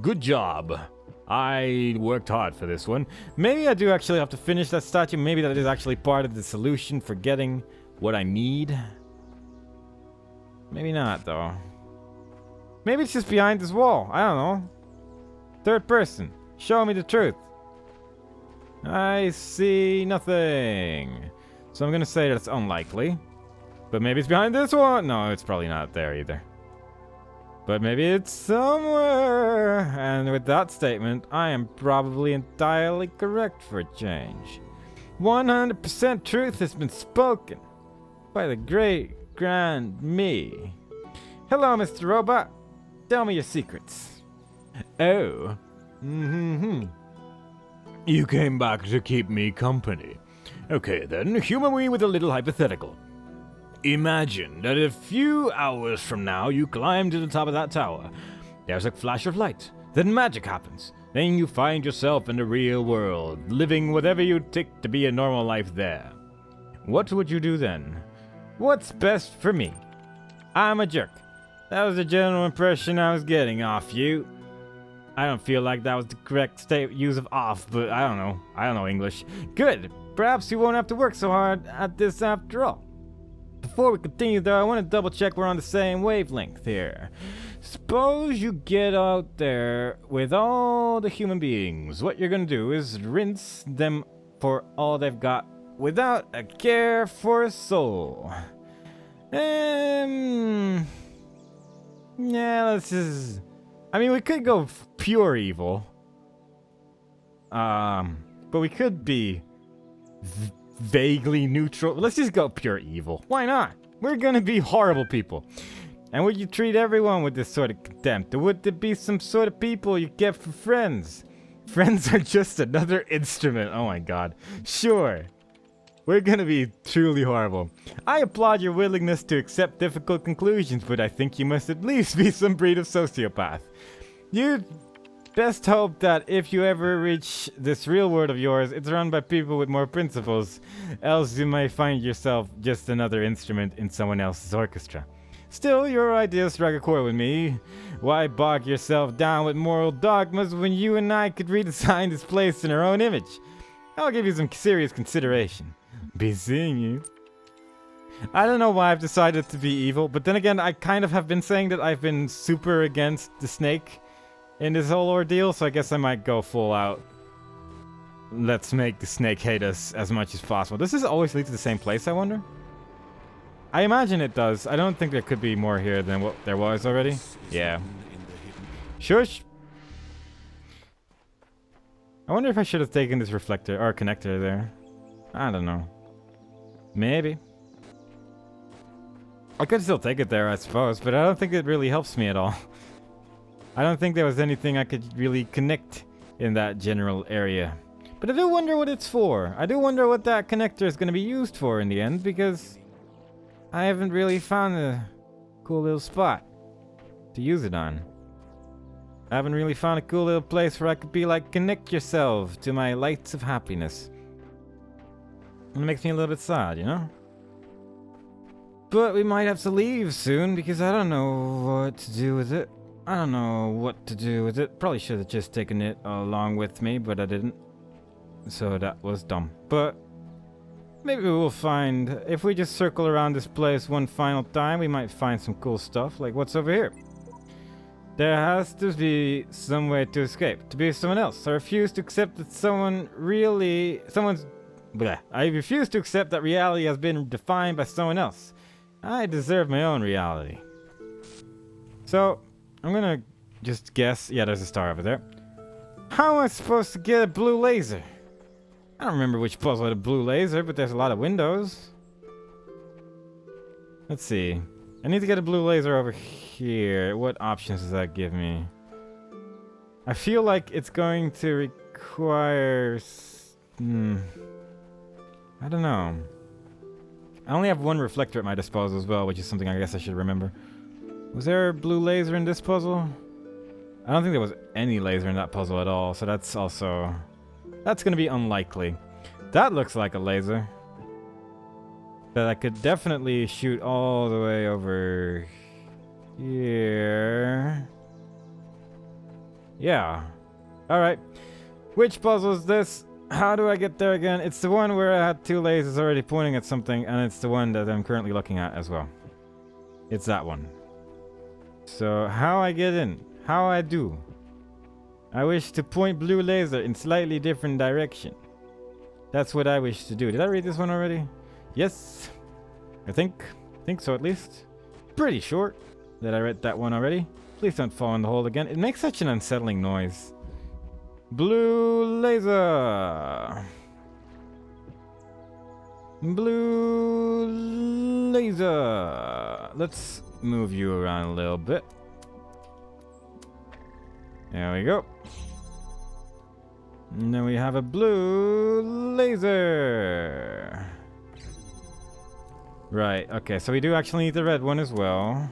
good job. I worked hard for this one. Maybe I do actually have to finish that statue. Maybe that is actually part of the solution for getting what I need. Maybe not, though. Maybe it's just behind this wall. I don't know. Third person. Show me the truth. I see nothing. So I'm gonna say that's unlikely. But maybe it's behind this one. No, it's probably not there either. But maybe it's somewhere. And with that statement, I am probably entirely correct for a change. 100% truth has been spoken by the great grand me. Hello, Mr. Robot. Tell me your secrets. Oh. You came back to keep me company. Okay then, humor me with a little hypothetical. Imagine that a few hours from now you climb to the top of that tower. There's a flash of light. Then magic happens. Then you find yourself in the real world, living whatever you take to be a normal life there. What would you do then? What's best for me? I'm a jerk. That was the general impression I was getting off you. I don't feel like that was the correct use of off, but I don't know. I don't know English. Good. Perhaps you won't have to work so hard at this after all. Before we continue though, I want to double check we're on the same wavelength here. Suppose you get out there with all the human beings. What you're gonna do is rinse them for all they've got without a care for a soul. Yeah, let's just... I mean, we could go pure evil. But we could be vaguely neutral. Let's just go pure evil. Why not? We're gonna be horrible people. And would you treat everyone with this sort of contempt? Or would there be some sort of people you get for friends? Friends are just another instrument. Oh my god. Sure. We're gonna be truly horrible. I applaud your willingness to accept difficult conclusions, but I think you must at least be some breed of sociopath. You'd best hope that if you ever reach this real world of yours, it's run by people with more principles, else you might find yourself just another instrument in someone else's orchestra. Still, your ideas strike a chord with me. Why bog yourself down with moral dogmas when you and I could redesign this place in our own image? I'll give you some serious consideration. Be seeing you. I don't know why I've decided to be evil, but then again, I kind of have been saying that I've been super against the snake in this whole ordeal, so I guess I might go full out. Let's make the snake hate us as much as possible. Does this always lead to the same place, I wonder? I imagine it does. I don't think there could be more here than what there was already. Yeah. Shush! I wonder if I should have taken this reflector or connector there. I don't know. Maybe. I could still take it there, I suppose, but I don't think it really helps me at all. I don't think there was anything I could really connect in that general area. But I do wonder what it's for. I do wonder what that connector is going to be used for in the end, because I haven't really found a cool little spot to use it on. I haven't really found a cool little place where I could be like, connect yourself to my lights of happiness. And it makes me a little bit sad, you know? But we might have to leave soon because I don't know what to do with it. I don't know what to do with it. Probably should have just taken it along with me, but I didn't. So that was dumb. But maybe we'll find, if we just circle around this place one final time, we might find some cool stuff. Like what's over here? There has to be some way to escape, to be someone else. I refuse to accept that I refuse to accept that reality has been defined by someone else. I deserve my own reality. So, I'm gonna just guess. Yeah, there's a star over there. How am I supposed to get a blue laser? I don't remember which puzzle had a blue laser, but there's a lot of windows. Let's see. I need to get a blue laser over here. What options does that give me? I feel like it's going to require... I don't know. I only have one reflector at my disposal as well, which is something I guess I should remember. Was there a blue laser in this puzzle? I don't think there was any laser in that puzzle at all, so that's also... That's gonna be unlikely. That looks like a laser. That I could definitely shoot all the way over here. Yeah. Alright. Which puzzle is this? How do I get there again? It's the one where I had two lasers already pointing at something, and it's the one that I'm currently looking at as well. It's that one. So, how I get in? How I do? I wish to point blue laser in slightly different direction. That's what I wish to do. Did I read this one already? Yes. I think. Think so, at least. Pretty short that I read that one already. Please don't fall in the hole again. It makes such an unsettling noise. Blue laser. Blue laser. Let's move you around a little bit. There we go. And then we have a blue laser. Right, okay, so we do actually need the red one as well.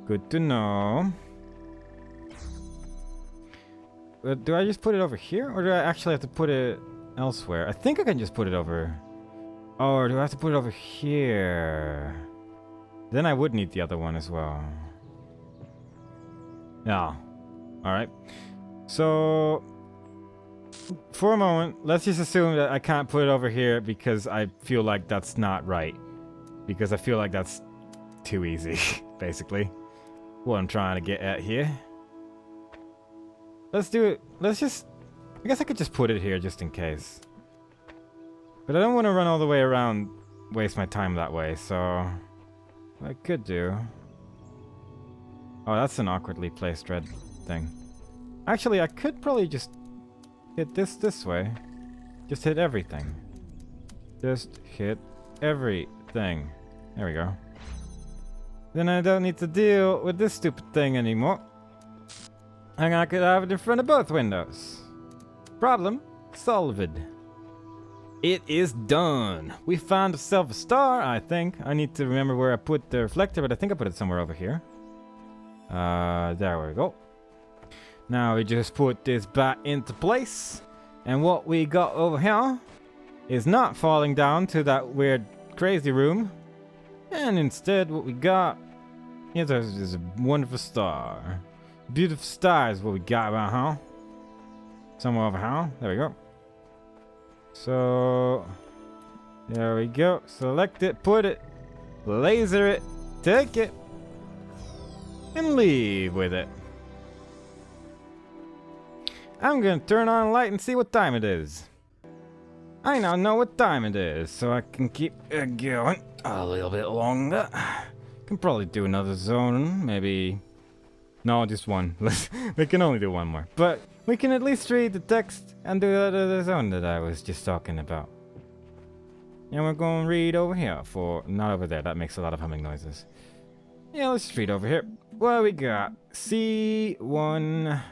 Good to know. Do I just put it over here? Or do I actually have to put it elsewhere? I think I can just put it over... Oh, or do I have to put it over here? Then I would need the other one as well. Yeah. Alright. So... For a moment, let's just assume that I can't put it over here because I feel like that's not right. Because I feel like that's too easy, basically. What I'm trying to get at here. Let's do it. Let's just... I guess I could just put it here just in case. But I don't want to run all the way around, waste my time that way, so... What I could do... Oh, that's an awkwardly placed red thing. Actually, I could probably just hit this way. Just hit everything. Just hit everything. There we go. Then I don't need to deal with this stupid thing anymore. And I could have it in front of both windows. Problem solved. It is done. We found ourselves a star, I think. I need to remember where I put the reflector, but I think I put it somewhere over here. There we go. Now we just put this back into place. And what we got over here is not falling down to that weird crazy room. And instead what we got is a wonderful star. Beautiful star is what we got around here. Somewhere over here. There we go. So, there we go. Select it, put it, laser it, take it, and leave with it. I'm gonna turn on a light and see what time it is. I now know what time it is, so I can keep it going a little bit longer. Can probably do another zone, maybe... No, just one. We can only do one more. But we can at least read the text and do that other zone that I was just talking about. And we're going to read over here for... Not over there, that makes a lot of humming noises. Yeah, let's just read over here. What we got? C1...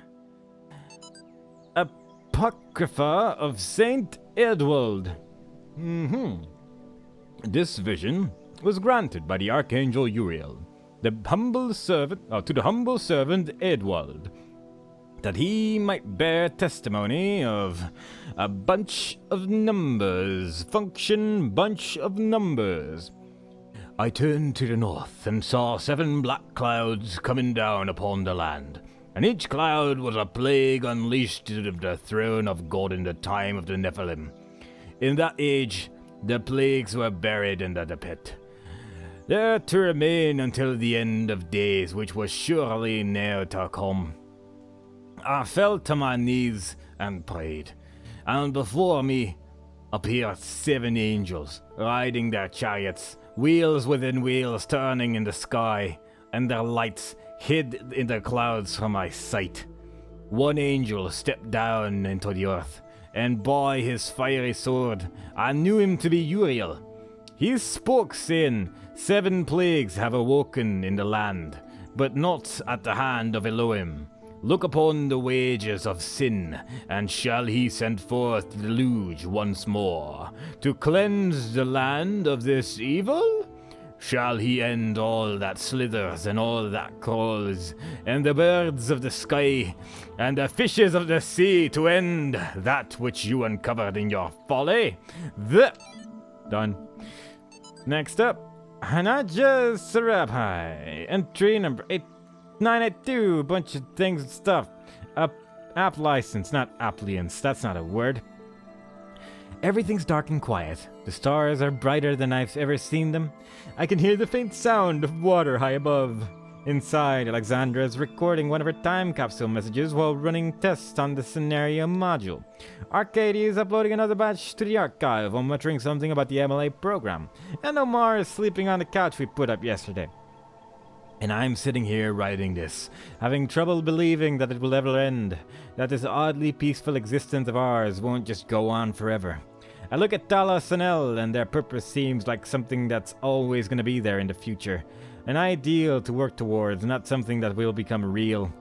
Apocrypha of Saint Edward. This vision was granted by the Archangel Uriel, the humble servant, to the humble servant Edward, that he might bear testimony of a bunch of numbers, function bunch of numbers. I turned to the north and saw 7 black clouds coming down upon the land, and each cloud was a plague unleashed to the throne of God in the time of the Nephilim. In that age, the plagues were buried under the pit, there to remain until the end of days, which was surely near to come. I fell to my knees and prayed, and before me appeared 7 angels, riding their chariots, wheels within wheels turning in the sky, and their lights hid in the clouds from my sight. One angel stepped down into the earth, and by his fiery sword I knew him to be Uriel. He spoke, saying, 7 plagues have awoken in the land, but not at the hand of Elohim. Look upon the wages of sin, and shall he send forth the deluge once more, to cleanse the land of this evil? Shall he end all that slithers and all that crawls, and the birds of the sky, and the fishes of the sea, to end that which you uncovered in your folly? Done. Next up, Hanaja Sarabai. Entry number 8982. Bunch of things and stuff. App license, not appliance. That's not a word. Everything's dark and quiet. The stars are brighter than I've ever seen them. I can hear the faint sound of water high above. Inside, Alexandra is recording one of her time capsule messages while running tests on the scenario module. Arcady is uploading another batch to the archive while muttering something about the MLA program. And Omar is sleeping on the couch we put up yesterday. And I'm sitting here writing this, having trouble believing that it will ever end, that this oddly peaceful existence of ours won't just go on forever. I look at Talos and El, and their purpose seems like something that's always going to be there in the future. An ideal to work towards, not something that will become real.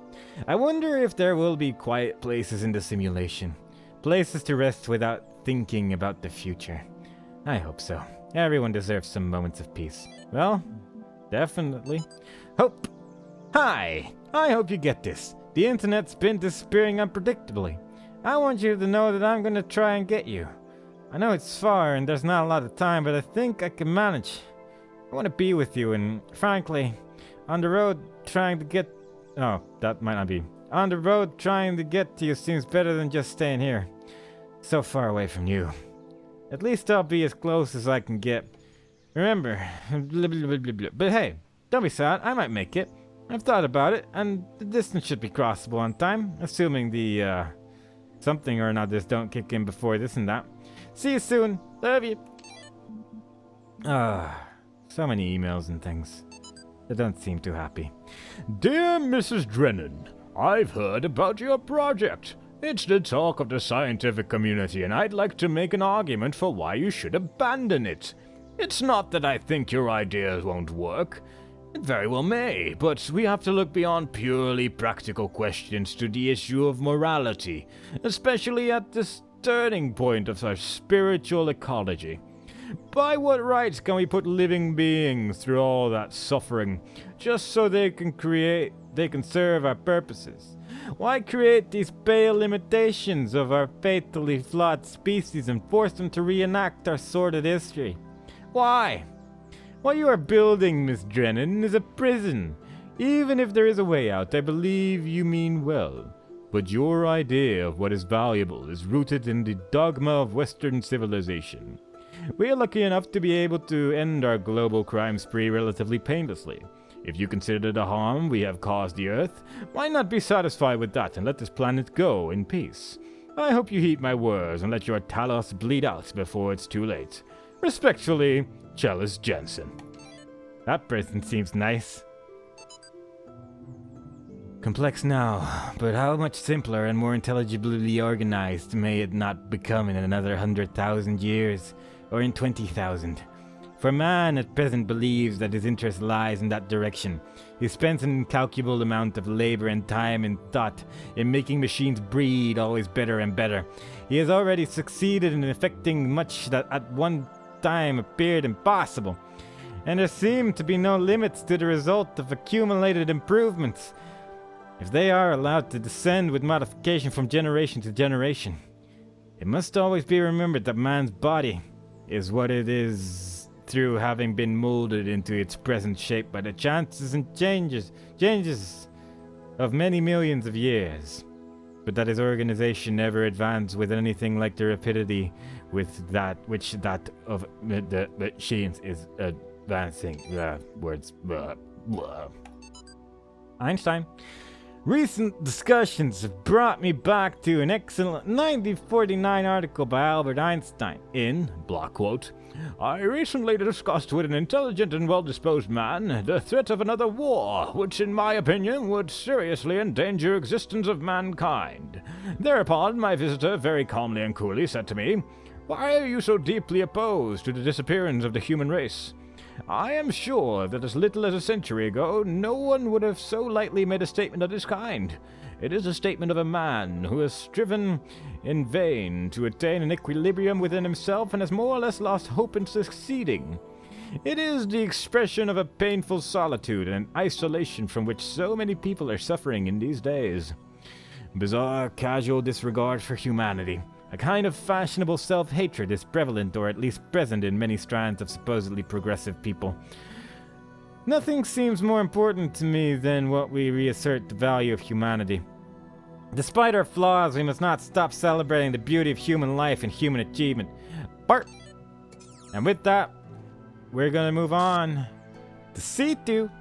I wonder if there will be quiet places in the simulation. Places to rest without thinking about the future. I hope so. Everyone deserves some moments of peace. Well, definitely. Hope. Hi! I hope you get this. The internet's been disappearing unpredictably. I want you to know that I'm gonna try and get you. I know it's far and there's not a lot of time, but I think I can manage. I want to be with you, and frankly, on the road trying to get... Oh, that might not be. On the road trying to get to you seems better than just staying here. So far away from you. At least I'll be as close as I can get. Remember, blah, blah, blah, blah, blah. But hey, don't be sad, I might make it. I've thought about it, and the distance should be crossable on time, assuming the, something or another's don't kick in before this and that. See you soon. Love you. So many emails and things. They don't seem too happy. Dear Mrs. Drennan, I've heard about your project. It's the talk of the scientific community, and I'd like to make an argument for why you should abandon it. It's not that I think your ideas won't work. It very well may, but we have to look beyond purely practical questions to the issue of morality, especially at this turning point of our spiritual ecology. By what rights can we put living beings through all that suffering, just so they can serve our purposes? Why create these pale imitations of our fatally flawed species and force them to reenact our sordid history? Why? What you are building, Miss Drennan, is a prison. Even if there is a way out, I believe you mean well. But your idea of what is valuable is rooted in the dogma of Western civilization. We are lucky enough to be able to end our global crime spree relatively painlessly. If you consider the harm we have caused the Earth, why not be satisfied with that and let this planet go in peace? I hope you heed my words and let your Talos bleed out before it's too late. Respectfully, Chalice Jensen. That person seems nice. Complex now, but how much simpler and more intelligibly organized may it not become in another 100,000 years, or in 20,000? For man at present believes that his interest lies in that direction. He spends an incalculable amount of labor and time and thought in making machines breed always better and better. He has already succeeded in effecting much that at one time appeared impossible, and there seem to be no limits to the result of accumulated improvements, if they are allowed to descend with modification from generation to generation. It must always be remembered that man's body is what it is through having been molded into its present shape by the chances and changes of many millions of years, but that his organization never advanced with anything like the rapidity with that of the machines is advancing. Einstein. Recent discussions have brought me back to an excellent 1949 article by Albert Einstein in, block quote, I recently discussed with an intelligent and well-disposed man the threat of another war, which in my opinion would seriously endanger existence of mankind. Thereupon my visitor very calmly and coolly said to me, why are you so deeply opposed to the disappearance of the human race? I am sure that as little as a century ago, no one would have so lightly made a statement of this kind. It is a statement of a man who has striven in vain to attain an equilibrium within himself and has more or less lost hope in succeeding. It is the expression of a painful solitude and isolation from which so many people are suffering in these days. Bizarre, casual disregard for humanity. A kind of fashionable self-hatred is prevalent, or at least present, in many strands of supposedly progressive people. Nothing seems more important to me than what we reassert the value of humanity. Despite our flaws, we must not stop celebrating the beauty of human life and human achievement. And with that, we're gonna move on to C2.